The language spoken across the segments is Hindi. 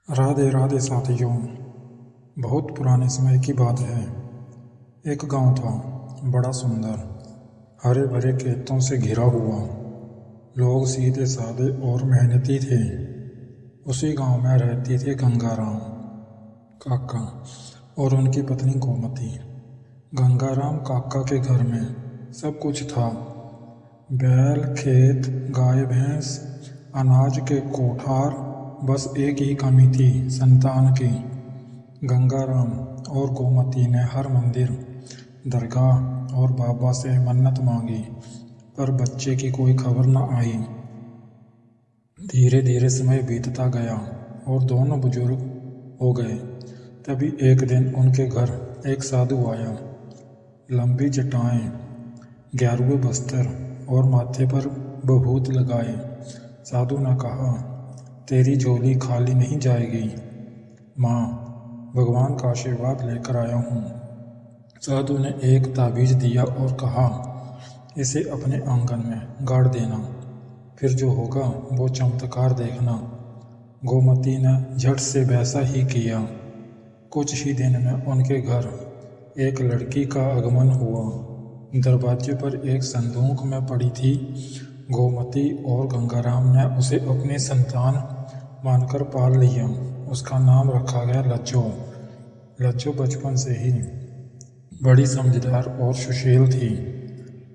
राधे राधे साथियों। बहुत पुराने समय की बात है। एक गांव था, बड़ा सुंदर, हरे भरे खेतों से घिरा हुआ। लोग सीधे साधे और मेहनती थे। उसी गांव में रहती थी गंगाराम काका और उनकी पत्नी गोमती। गंगाराम काका के घर में सब कुछ था। बैल, खेत, गाय भैंस, अनाज के कोठार। बस एक ही कमी थी, संतान की। गंगाराम और गोमती ने हर मंदिर, दरगाह और बाबा से मन्नत मांगी, पर बच्चे की कोई खबर न आई। धीरे धीरे समय बीतता गया और दोनों बुजुर्ग हो गए। तभी एक दिन उनके घर एक साधु आया। लंबी जटाएं, गेरुए बस्तर और माथे पर बभूत लगाए। साधु ने कहा, तेरी झोली खाली नहीं जाएगी माँ, भगवान का आशीर्वाद लेकर आया हूँ। साधु ने एक ताबीज दिया और कहा, इसे अपने आंगन में गाड़ देना, फिर जो होगा वो चमत्कार देखना। गोमती ने झट से वैसा ही किया। कुछ ही दिन में उनके घर एक लड़की का आगमन हुआ। दरवाजे पर एक संदूक में पड़ी थी। गोमती और गंगाराम ने उसे अपनी संतान मानकर पाल लिया। उसका नाम रखा गया लज्जो। लज्जो बचपन से ही बड़ी समझदार और सुशील थी।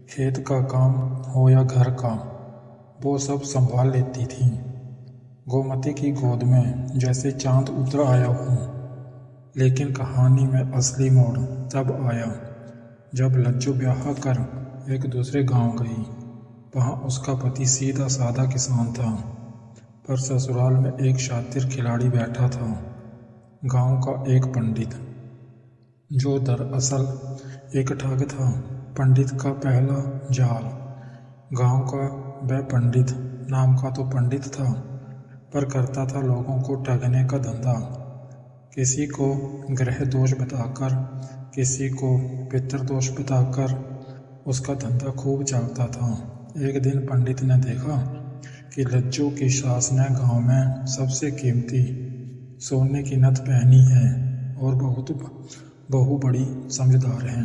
खेत का काम हो या घर का, वो सब संभाल लेती थी। गोमती की गोद में जैसे चांद उतर आया हूँ। लेकिन कहानी में असली मोड़ तब आया जब लज्जो ब्याह कर एक दूसरे गांव गई। वहाँ उसका पति सीधा साधा किसान था, पर ससुराल में एक शातिर खिलाड़ी बैठा था, गांव का एक पंडित, जो दरअसल एक ठग था। पंडित का पहला जाल। गांव का वह पंडित नाम का तो पंडित था, पर करता था लोगों को ठगने का धंधा। किसी को ग्रह दोष बताकर, किसी को पितृदोष बताकर उसका धंधा खूब चलता था। एक दिन पंडित ने देखा कि लज्जो की सास ने गांव में सबसे कीमती सोने की नथ पहनी है और बहू बड़ी समझदार है।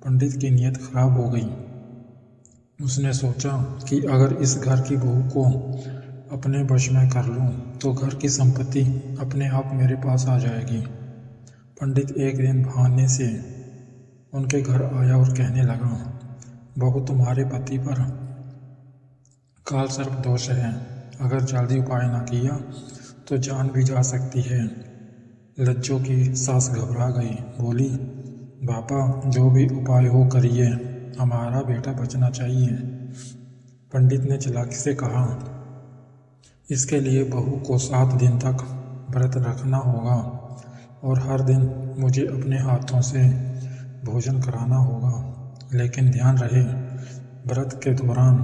पंडित की नीयत खराब हो गई। उसने सोचा कि अगर इस घर की बहू को अपने वश में कर लूं तो घर की संपत्ति अपने आप मेरे पास आ जाएगी। पंडित एक दिन बहाने से उनके घर आया और कहने लगा, बहू, तुम्हारे पति पर काल सर्प दोष है। अगर जल्दी उपाय ना किया तो जान भी जा सकती है। लज्जो की सास घबरा गई, बोली, बाबा, जो भी उपाय हो करिए, हमारा बेटा बचना चाहिए। पंडित ने चालाकी से कहा, इसके लिए बहू को 7 दिन तक व्रत रखना होगा और हर दिन मुझे अपने हाथों से भोजन कराना होगा। लेकिन ध्यान रहे, व्रत के दौरान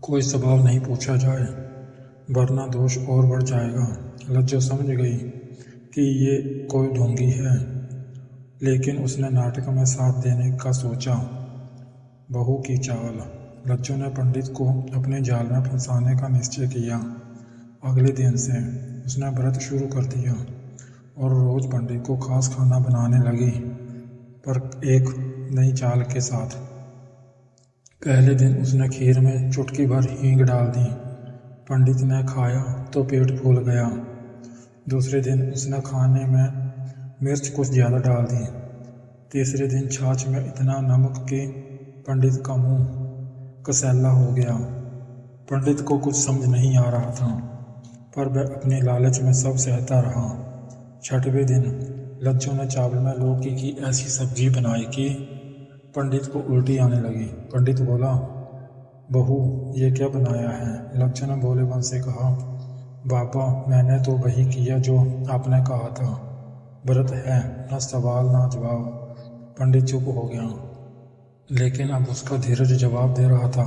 कोई सवाल नहीं पूछा जाए, वरना दोष और बढ़ जाएगा। लज्जो समझ गई कि ये कोई ढोंगी है, लेकिन उसने नाटक में साथ देने का सोचा। बहू की चाल। लज्जो ने पंडित को अपने जाल में फंसाने का निश्चय किया। अगले दिन से उसने व्रत शुरू कर दिया और रोज पंडित को खास खाना बनाने लगी, पर एक नई चाल के साथ। पहले दिन उसने खीर में चुटकी भर हींग डाल दी। पंडित ने खाया तो पेट फूल गया। दूसरे दिन उसने खाने में मिर्च कुछ ज़्यादा डाल दी। तीसरे दिन छाछ में इतना नमक कि पंडित का मुंह कसैला हो गया। पंडित को कुछ समझ नहीं आ रहा था, पर वह अपने लालच में सब सहता रहा। 6वें दिन लज्जो ने चावल में लौकी की ऐसी सब्जी बनाई कि पंडित को उल्टी आने लगी। पंडित बोला, बहू, ये क्या बनाया है? लज्जो ने बोले मन से कहा, बाबा, मैंने तो वही किया जो आपने कहा था। व्रत है, न सवाल ना जवाब। पंडित चुप हो गया, लेकिन अब उसका धीरज जवाब दे रहा था।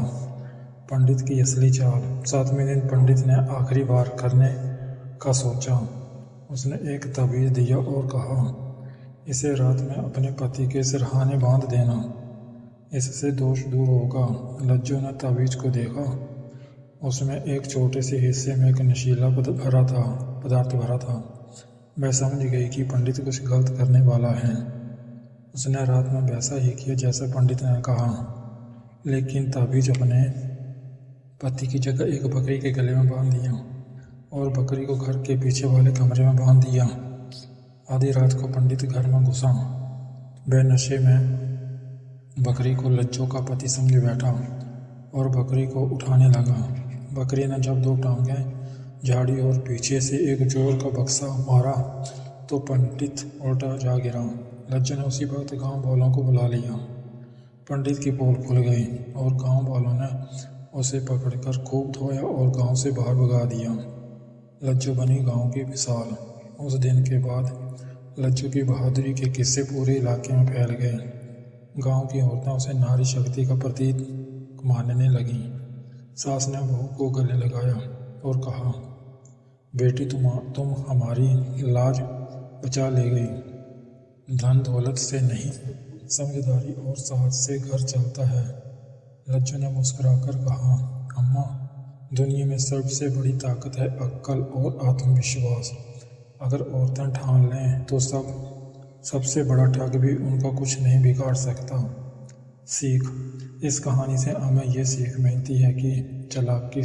पंडित की असली चाल। 7वें दिन पंडित ने आखिरी बार करने का सोचा। उसने एक ताबीज दिया और कहा, इसे रात में अपने पति के सिरहाने बांध देना, इससे दोष दूर होगा। लज्जो ने ताबीज को देखा उसमें एक छोटे से हिस्से में एक नशीला पदार्थ भरा था। वह समझ गई कि पंडित कुछ गलत करने वाला है। उसने रात में वैसा ही किया जैसा पंडित ने कहा, लेकिन ताबीज अपने पति की जगह एक बकरी के गले में बांध दिया और बकरी को घर के पीछे वाले कमरे में बांध दिया। आधी रात को पंडित घर में घुसा। वह नशे में बकरी को लज्जो का पति समझ बैठा और बकरी को उठाने लगा। बकरी ने जब दो टांगें झाड़ी और पीछे से एक जोर का बक्सा मारा तो पंडित उल्टा जा गिरा। लज्जो ने उसी वक्त गांव वालों को बुला लिया। पंडित की पोल खुल गई और गांव वालों ने उसे पकड़कर खूब धोया और गांव से बाहर भगा दिया। लज्जो बनी गांव की मिसाल। उस दिन के बाद लज्जो की बहादुरी के किस्से पूरे इलाके में फैल गए। गांव की औरतें उसे नारी शक्ति का प्रतीक मानने लगीं। सास ने बहू को गले लगाया और कहा, बेटी तुम हमारी लाज बचा ले गई। धन दौलत से नहीं, समझदारी और साहस से घर चलता है। लज्जो ने मुस्कुराकर कहा, अम्मा, दुनिया में सबसे बड़ी ताकत है अक्ल और आत्मविश्वास। अगर औरतें ठान लें तो सबसे बड़ा ठग भी उनका कुछ नहीं बिगाड़ सकता। सीख। इस कहानी से हमें ये सीख मिलती है कि चालाकी